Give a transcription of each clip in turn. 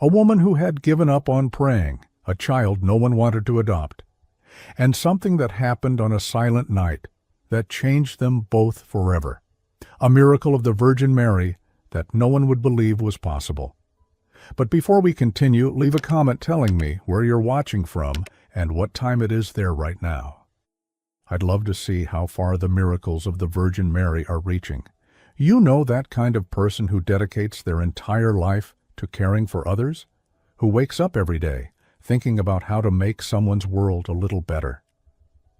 a woman who had given up on praying, a child no one wanted to adopt, and something that happened on a silent night that changed them both forever. A miracle of the Virgin Mary that no one would believe was possible. But before we continue, leave a comment telling me where you're watching from and what time it is there right now. I'd love to see how far the miracles of the Virgin Mary are reaching. You know that kind of person who dedicates their entire life to caring for others, who wakes up every day thinking about how to make someone's world a little better.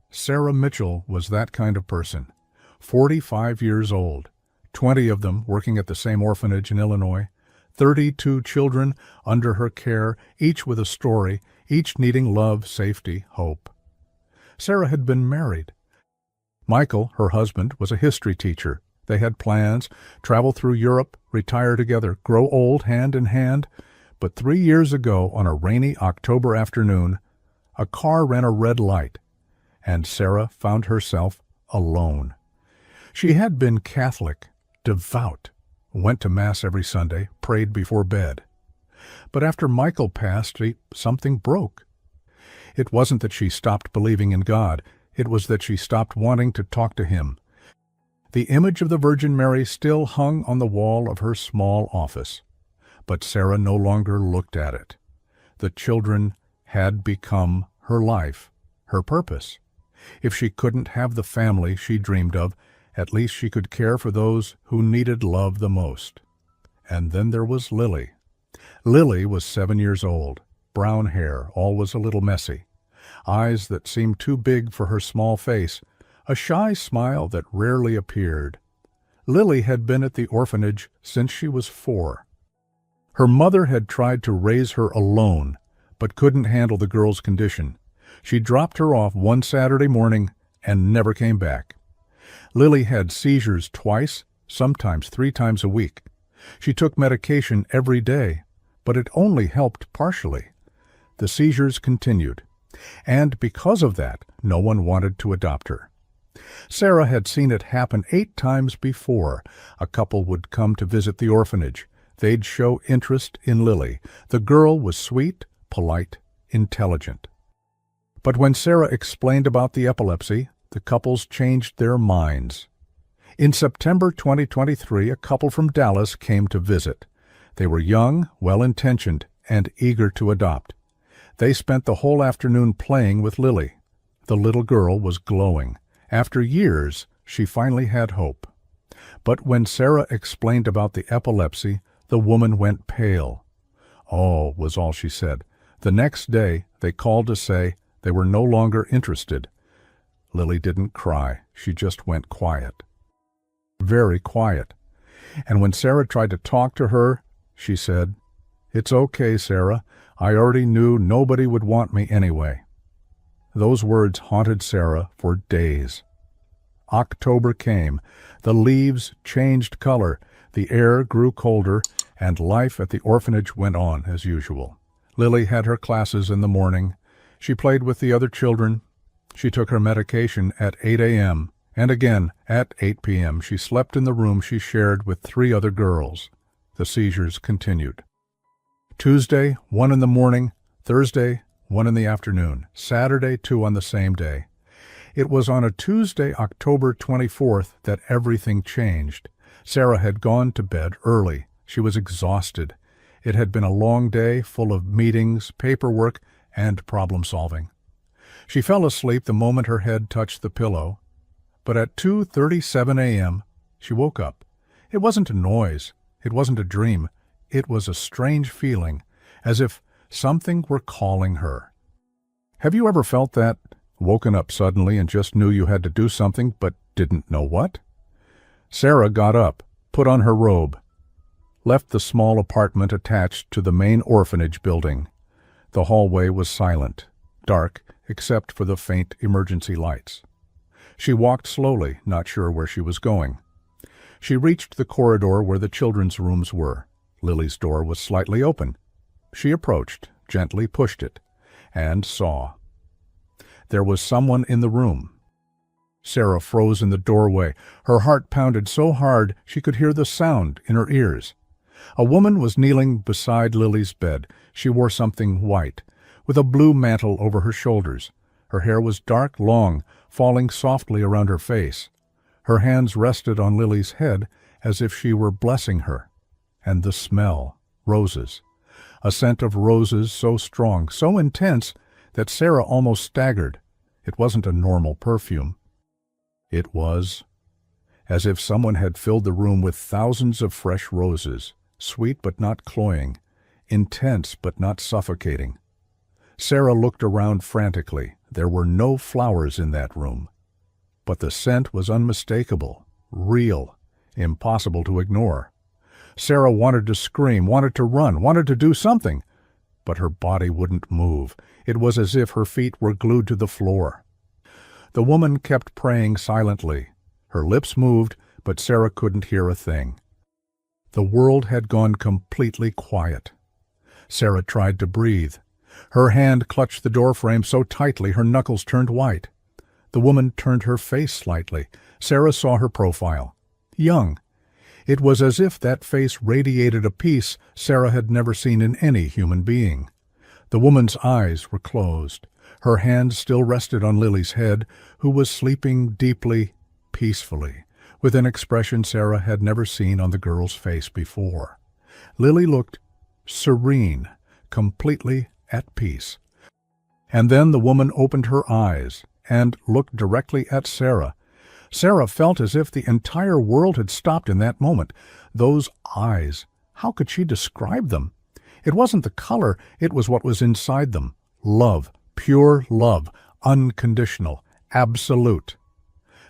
Sarah Mitchell was that kind of person, 45 years old, 20 of them working at the same orphanage in Illinois, 32 children under her care, each with a story, each needing love, safety, hope. Sarah had been married. Michael, her husband, was a history teacher. They had plans, travel through Europe, retire together, grow old hand in hand. But 3 years ago, on a rainy October afternoon, a car ran a red light, and Sarah found herself alone. She had been Catholic, devout, went to Mass every Sunday, prayed before bed. But after Michael passed, something broke. It wasn't that she stopped believing in God, it was that she stopped wanting to talk to Him. The image of the Virgin Mary still hung on the wall of her small office, but Sarah no longer looked at it. The children had become her life, her purpose. If she couldn't have the family she dreamed of, at least she could care for those who needed love the most. And then there was Lily. Lily was 7 years old, brown hair, always a little messy, eyes that seemed too big for her small face, a shy smile that rarely appeared. Lily had been at the orphanage since she was 4. Her mother had tried to raise her alone, but couldn't handle the girl's condition. She dropped her off one Saturday morning and never came back. Lily had seizures twice, sometimes 3 times a week. She took medication every day, but it only helped partially. The seizures continued, and because of that, no one wanted to adopt her. Sarah had seen it happen 8 times before. A couple would come to visit the orphanage. They'd show interest in Lily. The girl was sweet, polite, intelligent. But when Sarah explained about the epilepsy, the couples changed their minds. In September 2023, a couple from Dallas came to visit. They were young, well-intentioned, and eager to adopt. They spent the whole afternoon playing with Lily. The little girl was glowing. After years, she finally had hope. But when Sarah explained about the epilepsy, the woman went pale. "Oh," was all she said. The next day, they called to say they were no longer interested. Lily didn't cry. She just went quiet. Very quiet. And when Sarah tried to talk to her, she said, "It's okay, Sarah. I already knew nobody would want me anyway." Those words haunted Sarah for days. October came. The leaves changed color. The air grew colder, and life at the orphanage went on as usual. Lily had her classes in the morning. She played with the other children. She took her medication at 8 a.m., and again at 8 p.m. she slept in the room she shared with 3 other girls. The seizures continued. Tuesday, 1 in the morning. Thursday, 1 in the afternoon. Saturday, 2 on the same day. It was on a Tuesday, October 24th, that everything changed. Sarah had gone to bed early. She was exhausted. It had been a long day full of meetings, paperwork, and problem-solving. She fell asleep the moment her head touched the pillow, but at 2:37 a.m. she woke up. It wasn't a noise. It wasn't a dream. It was a strange feeling, as if something were calling her. Have you ever felt that? Woken up suddenly and just knew you had to do something, but didn't know what? Sarah got up, put on her robe, left the small apartment attached to the main orphanage building. The hallway was silent, dark, except for the faint emergency lights. She walked slowly, not sure where she was going. She reached the corridor where the children's rooms were. Lily's door was slightly open. She approached, gently pushed it, and saw. There was someone in the room. Sarah froze in the doorway. Her heart pounded so hard she could hear the sound in her ears. A woman was kneeling beside Lily's bed. She wore something white, with a blue mantle over her shoulders. Her hair was dark, long, falling softly around her face. Her hands rested on Lily's head as if she were blessing her. And the smell, roses. A scent of roses so strong, so intense, that Sarah almost staggered. It wasn't a normal perfume. It was as if someone had filled the room with thousands of fresh roses, sweet but not cloying, intense but not suffocating. Sarah looked around frantically. There were no flowers in that room. But the scent was unmistakable, real, impossible to ignore. Sarah wanted to scream, wanted to run, wanted to do something, but her body wouldn't move. It was as if her feet were glued to the floor. The woman kept praying silently. Her lips moved, but Sarah couldn't hear a thing. The world had gone completely quiet. Sarah tried to breathe. Her hand clutched the doorframe so tightly her knuckles turned white. The woman turned her face slightly. Sarah saw her profile. Young. It was as if that face radiated a peace Sarah had never seen in any human being. The woman's eyes were closed. Her hand still rested on Lily's head, who was sleeping deeply, peacefully, with an expression Sarah had never seen on the girl's face before. Lily looked serene, completely at peace. And then the woman opened her eyes and looked directly at Sarah. Sarah felt as if the entire world had stopped in that moment. Those eyes, how could she describe them? It wasn't the color, it was what was inside them. Love, pure love, unconditional, absolute.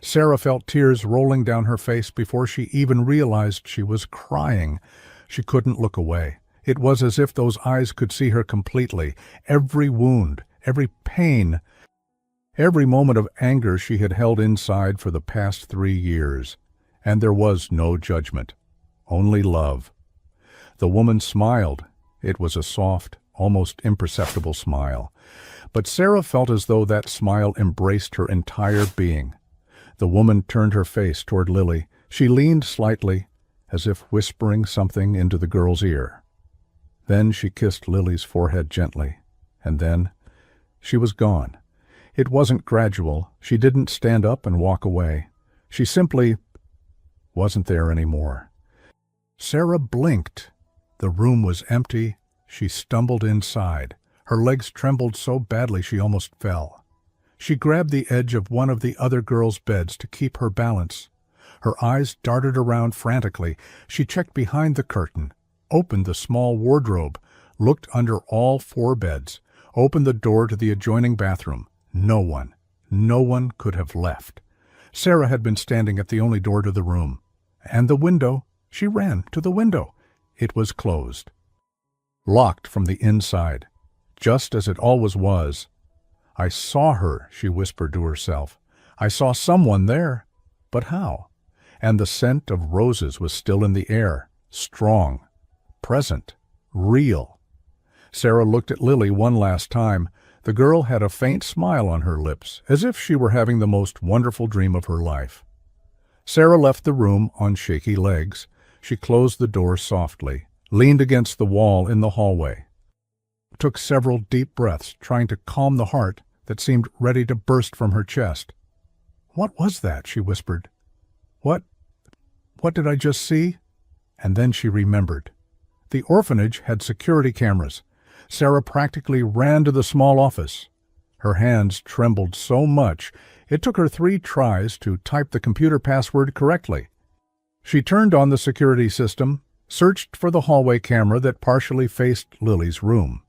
Sarah felt tears rolling down her face before she even realized she was crying. She couldn't look away. It was as if those eyes could see her completely, every wound, every pain, every moment of anger she had held inside for the past 3 years. And there was no judgment, only love. The woman smiled. It was a soft, almost imperceptible smile. But Sarah felt as though that smile embraced her entire being. The woman turned her face toward Lily. She leaned slightly, as if whispering something into the girl's ear. Then she kissed Lily's forehead gently, and then she was gone. It wasn't gradual. She didn't stand up and walk away. She simply wasn't there anymore. Sarah blinked. The room was empty. She stumbled inside. Her legs trembled so badly she almost fell. She grabbed the edge of one of the other girls' beds to keep her balance. Her eyes darted around frantically. She checked behind the curtain, opened the small wardrobe, looked under all 4 beds, opened the door to the adjoining bathroom. No one could have left. Sarah had been standing at the only door to the room. And the window, she ran to the window. It was closed. Locked from the inside, just as it always was. I saw her, she whispered to herself. I saw someone there. But how? And the scent of roses was still in the air, strong, present, real. Sarah looked at Lily one last time. The girl had a faint smile on her lips, as if she were having the most wonderful dream of her life. Sarah left the room on shaky legs. She closed the door softly, leaned against the wall in the hallway, took several deep breaths, trying to calm the heart that seemed ready to burst from her chest. "What was that?" she whispered. What did I just see?" And then she remembered. The orphanage had security cameras. Sarah practically ran to the small office. Her hands trembled so much it took her 3 tries to type the computer password correctly. She turned on the security system, searched for the hallway camera that partially faced Lily's room.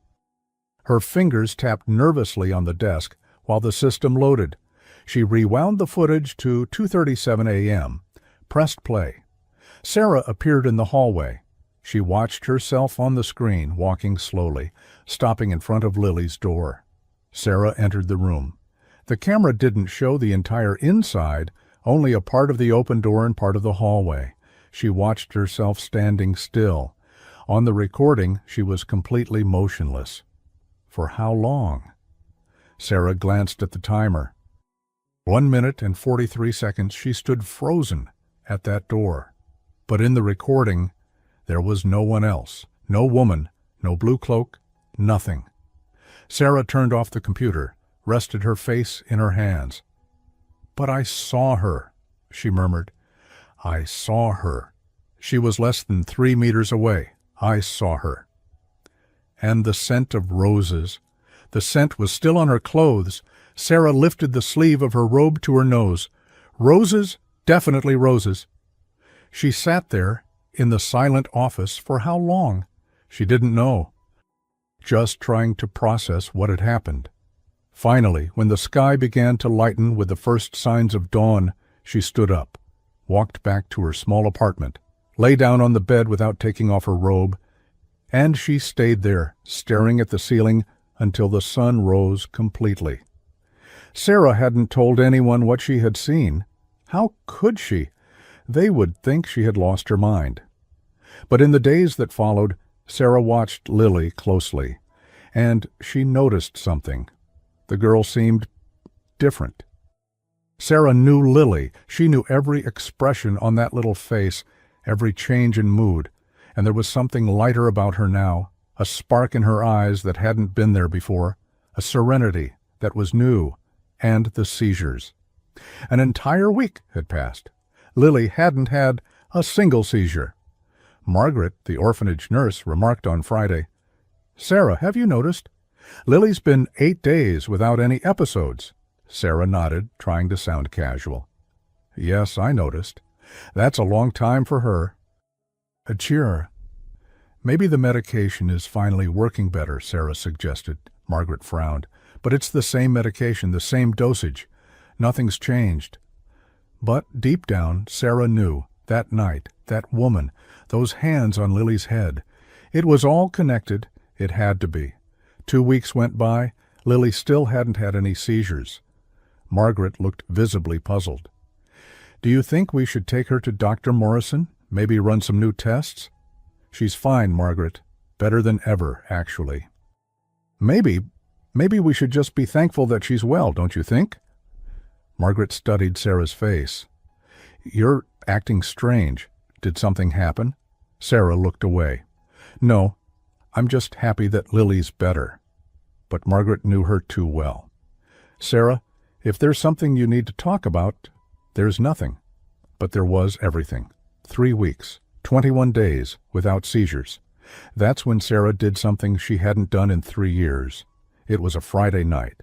Her fingers tapped nervously on the desk while the system loaded. She rewound the footage to 2:37 a.m., pressed play. Sarah appeared in the hallway. She watched herself on the screen, walking slowly, stopping in front of Lily's door. Sarah entered the room. The camera didn't show the entire inside, only a part of the open door and part of the hallway. She watched herself standing still. On the recording, she was completely motionless. For how long? Sarah glanced at the timer. 1 minute and 43 seconds she stood frozen at that door. But in the recording, There was no one else. No woman, no blue cloak, nothing. Sarah turned off the computer, rested her face in her hands. "But I saw her," she murmured. "I saw her. She was less than 3 meters away. I saw her." And the scent of roses. The scent was still on her clothes. Sarah lifted the sleeve of her robe to her nose. Roses, definitely roses. She sat there in the silent office for how long? She didn't know. Just trying to process what had happened. Finally, when the sky began to lighten with the first signs of dawn, she stood up, walked back to her small apartment, lay down on the bed without taking off her robe, and she stayed there, staring at the ceiling until the sun rose completely. Sarah hadn't told anyone what she had seen. How could she? They would think she had lost her mind. But in the days that followed, Sarah watched Lily closely, and she noticed something. The girl seemed different. Sarah knew Lily. She knew every expression on that little face, every change in mood, and there was something lighter about her now, a spark in her eyes that hadn't been there before, a serenity that was new, and the seizures. An entire week had passed. Lily hadn't had a single seizure. Margaret, the orphanage nurse, remarked on Friday, "Sarah, have you noticed? Lily's been 8 days without any episodes." Sarah nodded, trying to sound casual. "Yes, I noticed. That's a long time for her." "Cheer. Maybe the medication is finally working better," Sarah suggested. Margaret frowned. "But it's the same medication, the same dosage. Nothing's changed." But deep down, Sarah knew, that night, that woman, those hands on Lily's head. It was all connected. It had to be. 2 weeks went by. Lily still hadn't had any seizures. Margaret looked visibly puzzled. "Do you think we should take her to Dr. Morrison? Maybe run some new tests?" "She's fine, Margaret. Better than ever, actually." Maybe we should just be thankful that she's well, don't you think?" Margaret studied Sarah's face. "You're acting strange. Did something happen?" Sarah looked away. "No, I'm just happy that Lily's better." But Margaret knew her too well. "Sarah, if there's something you need to talk about, there's nothing." But there was everything. 3 weeks, 21 days, without seizures. That's when Sarah did something she hadn't done in 3 years. It was a Friday night.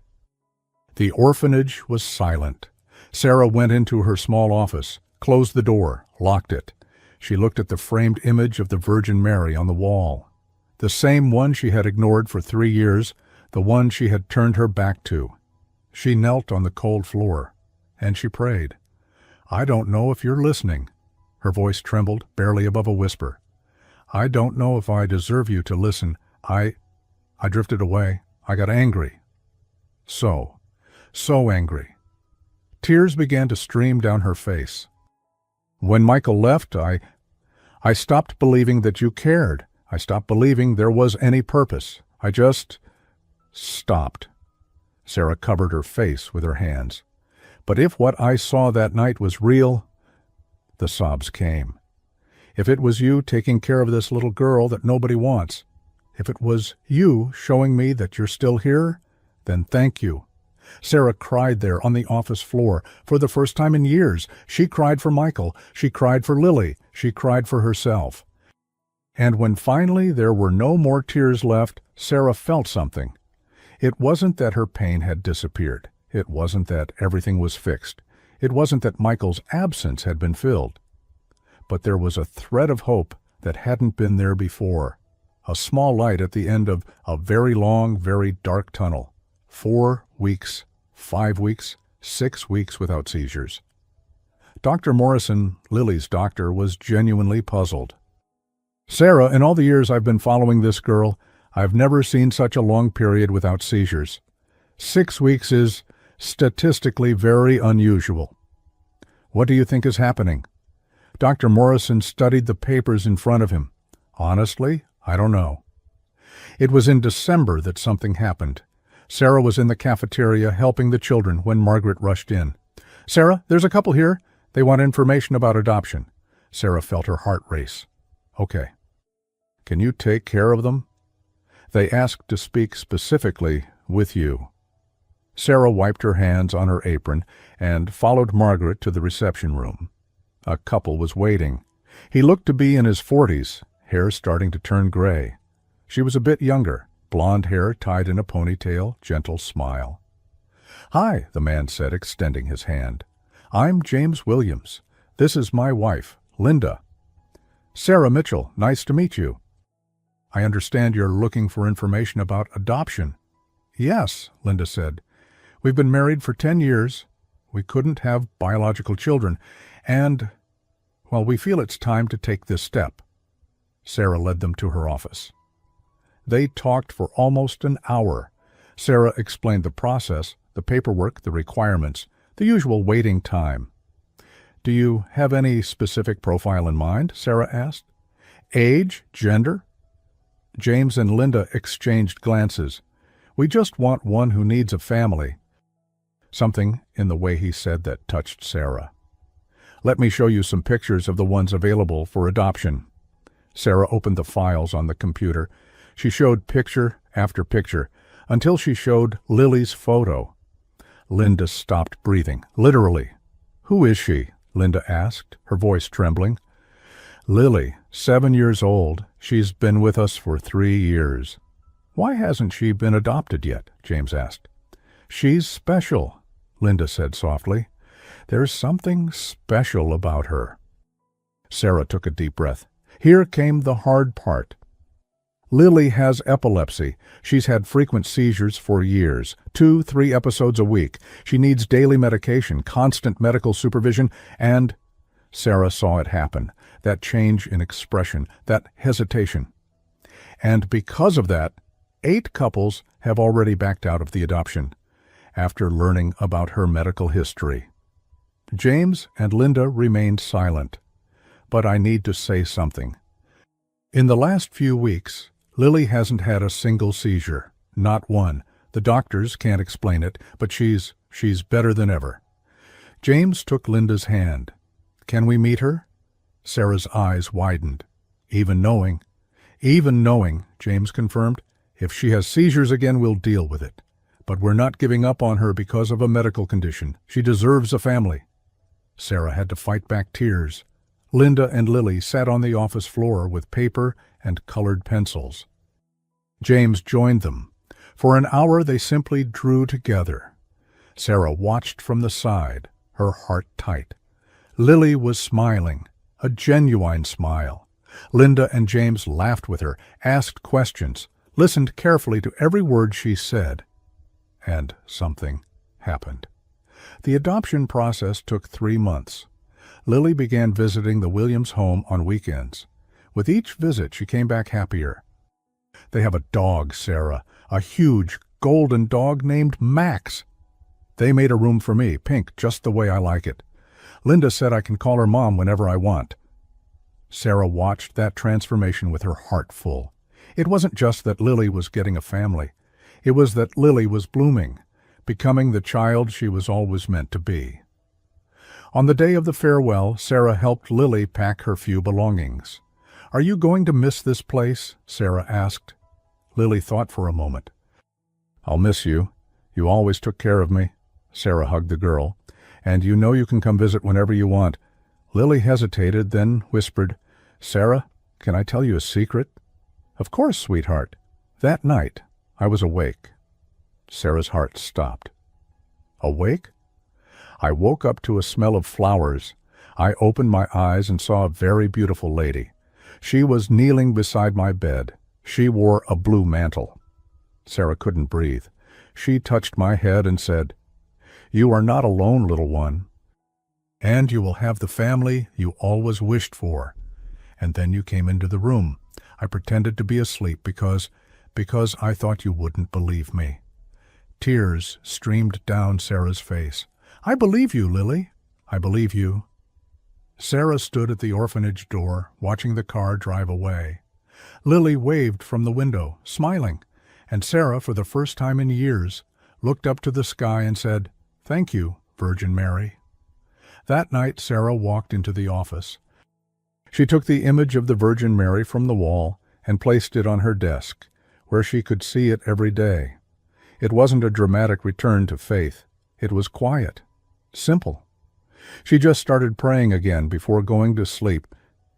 The orphanage was silent. Sarah went into her small office, closed the door, locked it. She looked at the framed image of the Virgin Mary on the wall. The same one she had ignored for 3 years, the one she had turned her back to. She knelt on the cold floor, and she prayed. "I don't know if you're listening." Her voice trembled, barely above a whisper. "I don't know if I deserve you to listen. I drifted away. I got angry. So angry." Tears began to stream down her face. "When Michael left, I stopped believing that you cared. I stopped believing there was any purpose. I just stopped." Sarah covered her face with her hands. "But if what I saw that night was real..." The sobs came. "If it was you taking care of this little girl that nobody wants, if it was you showing me that you're still here, then thank you." Sarah cried there on the office floor. For the first time in years, she cried for Michael. She cried for Lily. She cried for herself. And when finally there were no more tears left, Sarah felt something. It wasn't that her pain had disappeared. It wasn't that everything was fixed. It wasn't that Michael's absence had been filled. But there was a thread of hope that hadn't been there before. A small light at the end of a very long, very dark tunnel. 4 weeks, 5 weeks, 6 weeks without seizures. Dr. Morrison, Lily's doctor, was genuinely puzzled. "Sarah, in all the years I've been following this girl, I've never seen such a long period without seizures. 6 weeks is statistically very unusual." "What do you think is happening?" Dr. Morrison studied the papers in front of him. "Honestly, I don't know." It was in December that something happened. Sarah was in the cafeteria helping the children when Margaret rushed in. "Sarah, there's a couple here. They want information about adoption." Sarah felt her heart race. "Okay." Can you take care of them? They asked to speak specifically with you." Sarah wiped her hands on her apron and followed Margaret to the reception room. A couple was waiting. He looked to be in his 40s, hair starting to turn gray. She was a bit younger, blonde hair tied in a ponytail, gentle smile. "Hi," the man said, extending his hand. "I'm James Williams. This is my wife, Linda." "Sarah Mitchell, nice to meet you." "I understand you're looking for information about adoption." "Yes," Linda said. "We've been married for 10 years. We couldn't have biological children, and, well, we feel it's time to take this step." Sarah led them to her office. They talked for almost an hour. Sarah explained the process, the paperwork, the requirements, the usual waiting time. "Do you have any specific profile in mind?" Sarah asked. "Age? Gender?" James and Linda exchanged glances. "We just want one who needs a family." Something in the way he said that touched Sarah. "Let me show you some pictures of the ones available for adoption." Sarah opened the files on the computer. She showed picture after picture, until she showed Lily's photo. Linda stopped breathing, literally. "Who is she?" Linda asked, her voice trembling. "Lily, 7 years old. She's been with us for 3 years. "Why hasn't she been adopted yet?" James asked. "She's special," Linda said softly. "There's something special about her." Sarah took a deep breath. Here came the hard part. "Lily has epilepsy. She's had frequent seizures for years, 2-3 episodes a week. She needs daily medication, constant medical supervision, and—" Sarah saw it happen, that change in expression, that hesitation. "And because of that, 8 couples have already backed out of the adoption, after learning about her medical history." James and Linda remained silent. "But I need to say something. In the last few weeks, Lily hasn't had a single seizure, not one. The doctors can't explain it, but she's better than ever." James took Linda's hand. "Can we meet her?" Sarah's eyes widened. Even knowing, James confirmed. "If she has seizures again, we'll deal with it. But we're not giving up on her because of a medical condition. She deserves a family." Sarah had to fight back tears. Linda and Lily sat on the office floor with paper and colored pencils. James joined them. For an hour they simply drew together. Sarah watched from the side, her heart tight. Lily was smiling, a genuine smile. Linda and James laughed with her, asked questions, listened carefully to every word she said. And something happened. The adoption process took 3 months. Lily began visiting the Williams home on weekends. With each visit, she came back happier. "They have a dog, Sarah, a huge golden dog named Max. They made a room for me, pink, just the way I like it. Linda said I can call her mom whenever I want." Sarah watched that transformation with her heart full. It wasn't just that Lily was getting a family. It was that Lily was blooming, becoming the child she was always meant to be. On the day of the farewell, Sarah helped Lily pack her few belongings. "Are you going to miss this place?" Sarah asked. Lily thought for a moment. "I'll miss you. You always took care of me." Sarah hugged the girl. "And you know you can come visit whenever you want." Lily hesitated, then whispered, "Sarah, can I tell you a secret?" "Of course, sweetheart." "That night, I was awake." Sarah's heart stopped. "Awake?" "I woke up to a smell of flowers. I opened my eyes and saw a very beautiful lady. She was kneeling beside my bed. She wore a blue mantle." Sarah couldn't breathe. She touched my head and said, "You are not alone, little one. And you will have the family you always wished for." And then you came into the room. I pretended to be asleep because I thought you wouldn't believe me. Tears streamed down Sarah's face. "I believe you, Lily. I believe you." Sarah stood at the orphanage door, watching the car drive away. Lily waved from the window, smiling, and Sarah, for the first time in years, looked up to the sky and said, "Thank you, Virgin Mary." That night Sarah walked into the office. She took the image of the Virgin Mary from the wall and placed it on her desk, where she could see it every day. It wasn't a dramatic return to faith. It was quiet, simple. She just started praying again before going to sleep.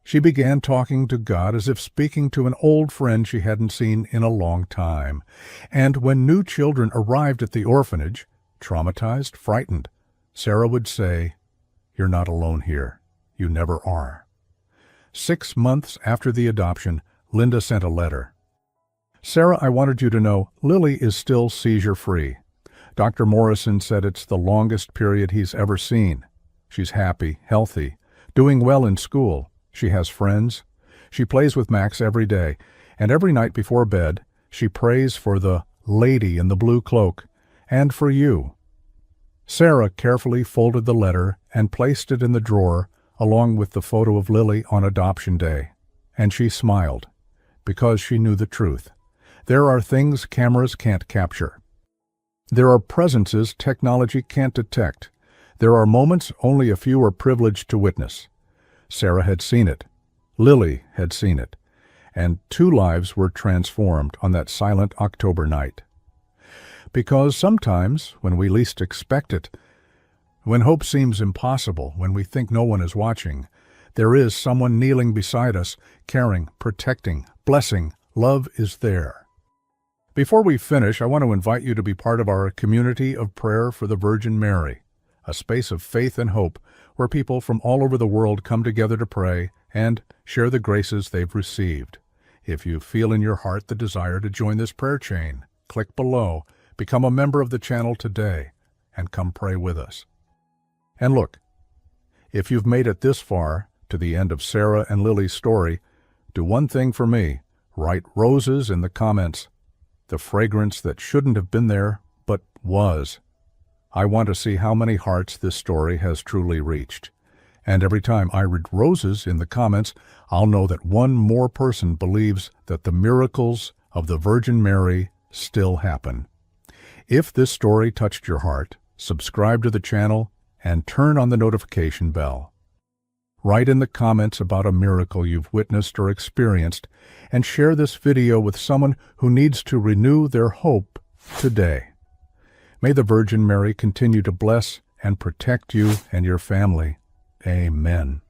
She began talking to God as if speaking to an old friend she hadn't seen in a long time. And when new children arrived at the orphanage, traumatized, frightened, Sarah would say, "You're not alone here. You never are." 6 months after the adoption, Linda sent a letter. "Sarah, I wanted you to know Lily is still seizure-free. Dr. Morrison said it's the longest period he's ever seen. She's happy, healthy, doing well in school. She has friends. She plays with Max every day, and every night before bed, she prays for the lady in the blue cloak and for you." Sarah carefully folded the letter and placed it in the drawer along with the photo of Lily on adoption day, and she smiled because she knew the truth. There are things cameras can't capture. There are presences technology can't detect. There are moments only a few are privileged to witness. Sarah had seen it. Lily had seen it. And 2 lives were transformed on that silent October night. Because sometimes, when we least expect it, when hope seems impossible, when we think no one is watching, there is someone kneeling beside us, caring, protecting, blessing. Love is there. Before we finish, I want to invite you to be part of our community of prayer for the Virgin Mary, a space of faith and hope where people from all over the world come together to pray and share the graces they've received. If you feel in your heart the desire to join this prayer chain, click below, become a member of the channel today, and come pray with us. And look, if you've made it this far, to the end of Sarah and Lily's story, do one thing for me. Write roses in the comments, the fragrance that shouldn't have been there, but was. I want to see how many hearts this story has truly reached. And every time I read roses in the comments, I'll know that one more person believes that the miracles of the Virgin Mary still happen. If this story touched your heart, subscribe to the channel and turn on the notification bell. Write in the comments about a miracle you've witnessed or experienced, and share this video with someone who needs to renew their hope today. May the Virgin Mary continue to bless and protect you and your family. Amen.